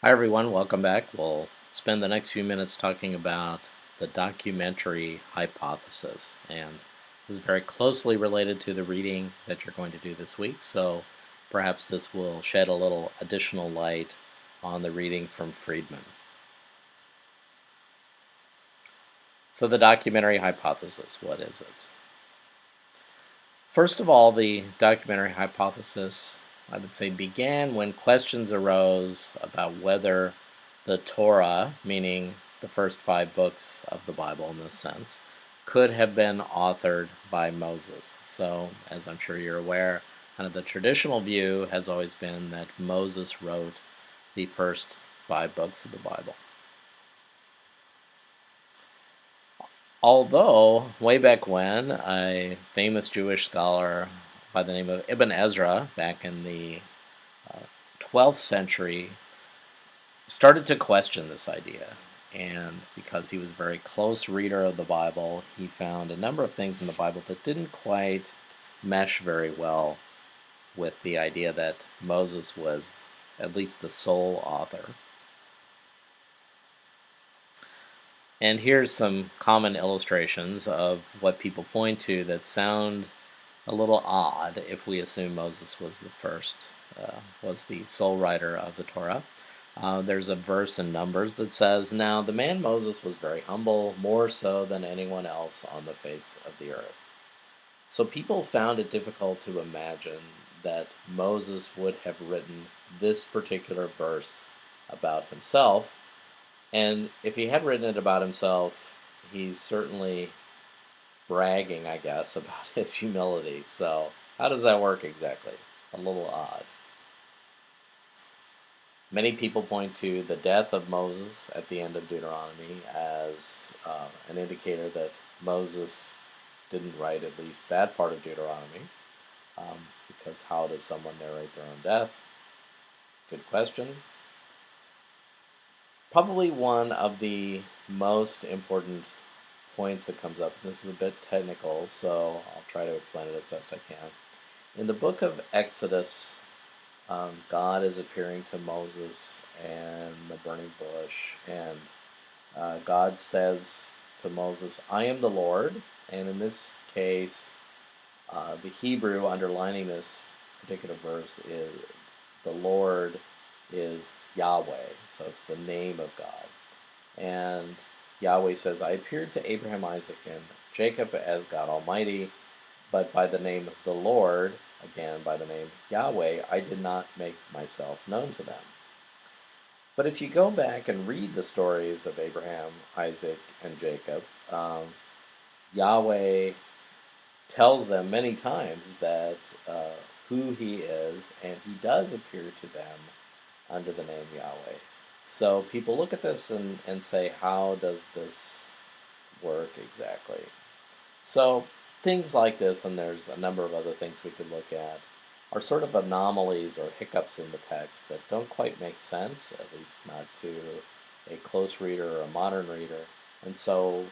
Hi, everyone. Welcome back. We'll spend the next few minutes talking about the documentary hypothesis. And this is very closely related to the reading that you're going to do this week. So perhaps this will shed a little additional light on the reading from Friedman. So, the documentary hypothesis, what is it? First of all, the documentary hypothesis, I would say, began when questions arose about whether the Torah, meaning the first 5 books of the Bible in this sense, could have been authored by Moses. So, as I'm sure you're aware, kind of the traditional view has always been that Moses wrote the first 5 books of the Bible. Although, way back when, a famous Jewish scholar by the name of Ibn Ezra, back in the 12th century, started to question this idea. And because he was a very close reader of the Bible, he found a number of things in the Bible that didn't quite mesh very well with the idea that Moses was at least the sole author. And here's some common illustrations of what people point to that sound a little odd if we assume Moses was was the sole writer of the Torah. There's a verse in Numbers that says, "Now the man Moses was very humble, more so than anyone else on the face of the earth." So people found it difficult to imagine that Moses would have written this particular verse about himself. And if he had written it about himself, he's certainly bragging, I guess, about his humility. So, how does that work exactly? A little odd. Many people point to the death of Moses at the end of Deuteronomy as an indicator that Moses didn't write at least that part of Deuteronomy, because how does someone narrate their own death? Good question. Probably one of the most important points that comes up, and this is a bit technical, so I'll try to explain it as best I can. In the book of Exodus, God is appearing to Moses and the burning bush, and God says to Moses, "I am the Lord." And in this case, the Hebrew underlining this particular verse is the Lord is Yahweh, so it's the name of God. And Yahweh says, "I appeared to Abraham, Isaac, and Jacob as God Almighty, but by the name of the Lord," again by the name Yahweh, "I did not make myself known to them." But if you go back and read the stories of Abraham, Isaac, and Jacob, Yahweh tells them many times that who he is, and he does appear to them under the name Yahweh. So people look at this and say, how does this work exactly? So things like this, and there's a number of other things we could look at, are sort of anomalies or hiccups in the text that don't quite make sense, at least not to a close reader or a modern reader. And so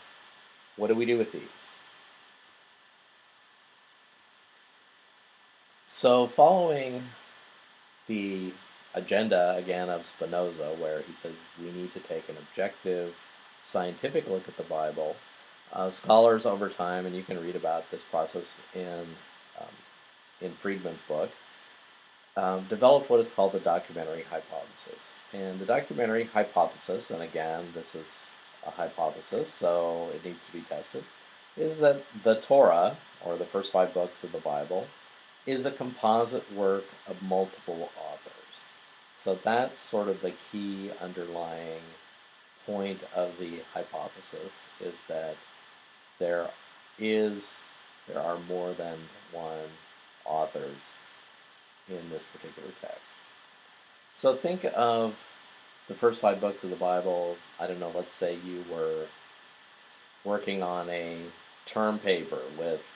what do we do with these? So following the agenda again of Spinoza, where he says we need to take an objective scientific look at the Bible, scholars over time, and you can read about this process in Friedman's book, developed what is called the documentary hypothesis. And the documentary hypothesis, and again, this is a hypothesis, so it needs to be tested, is that the Torah, or the first 5 books of the Bible, is a composite work of multiple authors. So that's sort of the key underlying point of the hypothesis, is that there there are more than one authors in this particular text. So think of the first 5 books of the Bible. I don't know, let's say you were working on a term paper with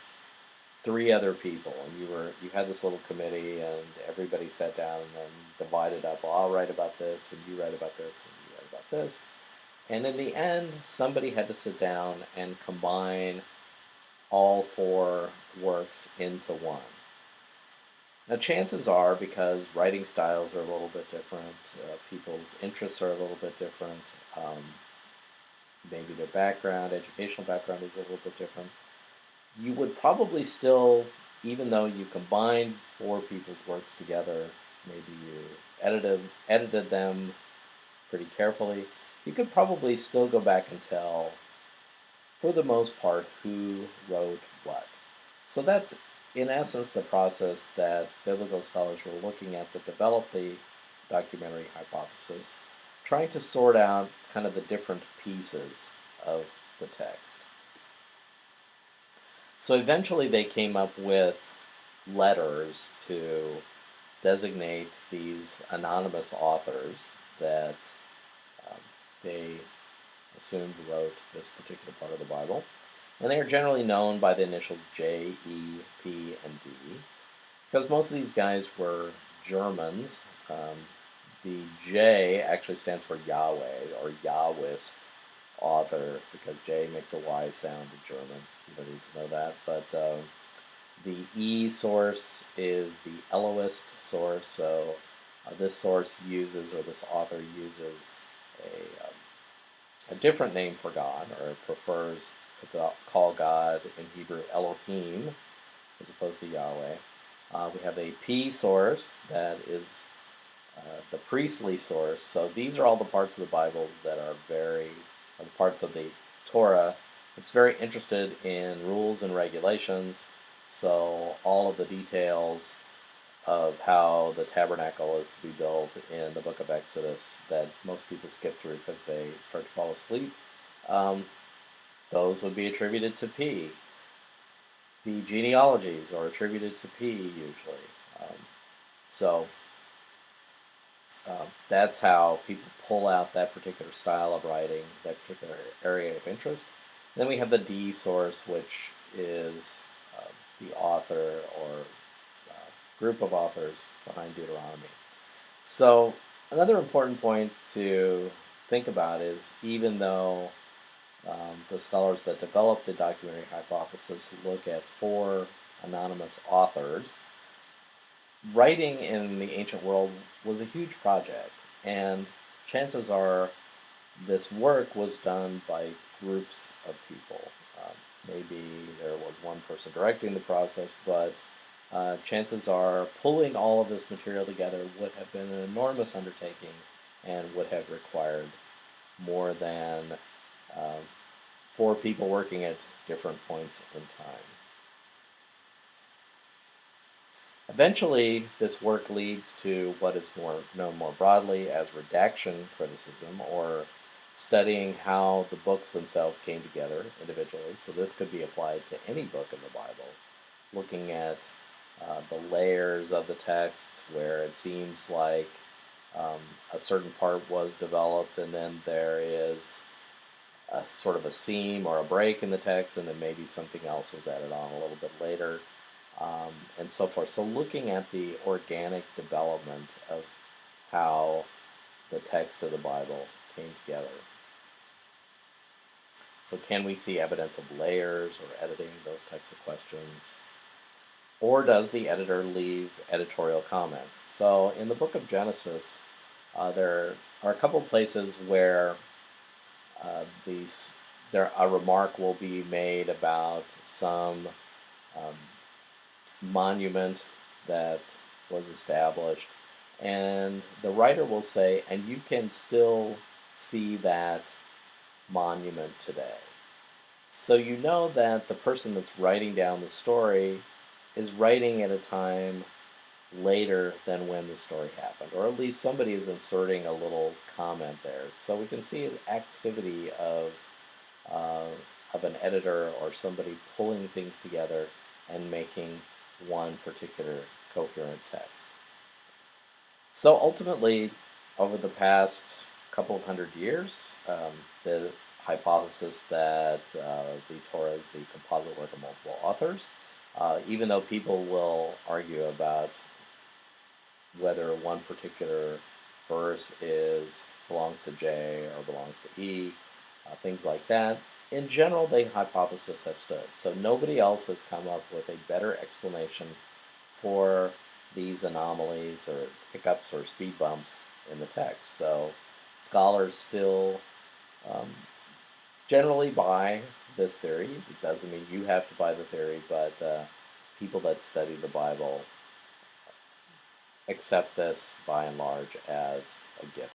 3 other people, and you had this little committee, and everybody sat down and then divided up. Well, I'll write about this, and you write about this, and you write about this. And in the end, somebody had to sit down and combine all 4 works into one. Now, chances are, because writing styles are a little bit different, people's interests are a little bit different, um, maybe their background, educational background is a little bit different, you would probably still, even though you combined four people's works together, maybe you edited them pretty carefully, you could probably still go back and tell, for the most part, who wrote what. So that's, in essence, the process that biblical scholars were looking at that developed the documentary hypothesis, trying to sort out kind of the different pieces of the text. So eventually they came up with letters to designate these anonymous authors that um, they assumed wrote this particular part of the Bible. And they are generally known by the initials J, E, P, and D, because most of these guys were Germans. Um, the J actually stands for Yahweh or Yahwist author, because J makes a Y sound in German. You don't need to know that. But the E source is the Elohist source. So this source uses, or this author uses, a different name for God, or prefers to call God in Hebrew Elohim as opposed to Yahweh. We have a P source that is the priestly source. So these are all the parts of the Bible that are the parts of the Torah. It's very interested in rules and regulations. So all of the details of how the tabernacle is to be built in the book of Exodus that most people skip through because they start to fall asleep, um, those would be attributed to P. The genealogies are attributed to P usually. Um, so that's how people pull out that particular style of writing, that particular area of interest. And then we have the D source, which is the author or group of authors behind Deuteronomy. So another important point to think about is, even though the scholars that developed the documentary hypothesis look at four anonymous authors, writing in the ancient world was a huge project, and chances are this work was done by groups of people. Maybe there was one person directing the process, but chances are pulling all of this material together would have been an enormous undertaking and would have required more than um, four people working at different points in time. Eventually, this work leads to what is known more broadly as redaction criticism, or studying how the books themselves came together individually. So this could be applied to any book in the Bible, looking at the layers of the text where it seems like um, a certain part was developed, and then there is a sort of a seam or a break in the text, and then maybe something else was added on a little bit later, and so forth. So looking at the organic development of how the text of the Bible came together. So can we see evidence of layers or editing, those types of questions? Or does the editor leave editorial comments? So in the book of Genesis, there are a couple places where these a remark will be made about some um, monument that was established, and the writer will say, and you can still see that monument today. So you know that the person that's writing down the story is writing at a time later than when the story happened, or at least somebody is inserting a little comment there. So we can see the activity uh, of an editor or somebody pulling things together and making one particular coherent text. So ultimately, over the past couple of hundred years, the hypothesis that the Torah is the composite work of multiple authors, even though people will argue about whether one particular verse belongs to J or belongs to E, things like that. In general, the hypothesis has stood. So nobody else has come up with a better explanation for these anomalies or hiccups or speed bumps in the text. So scholars still um, generally buy this theory. It doesn't mean you have to buy the theory, but people that study the Bible accept this by and large as a gift.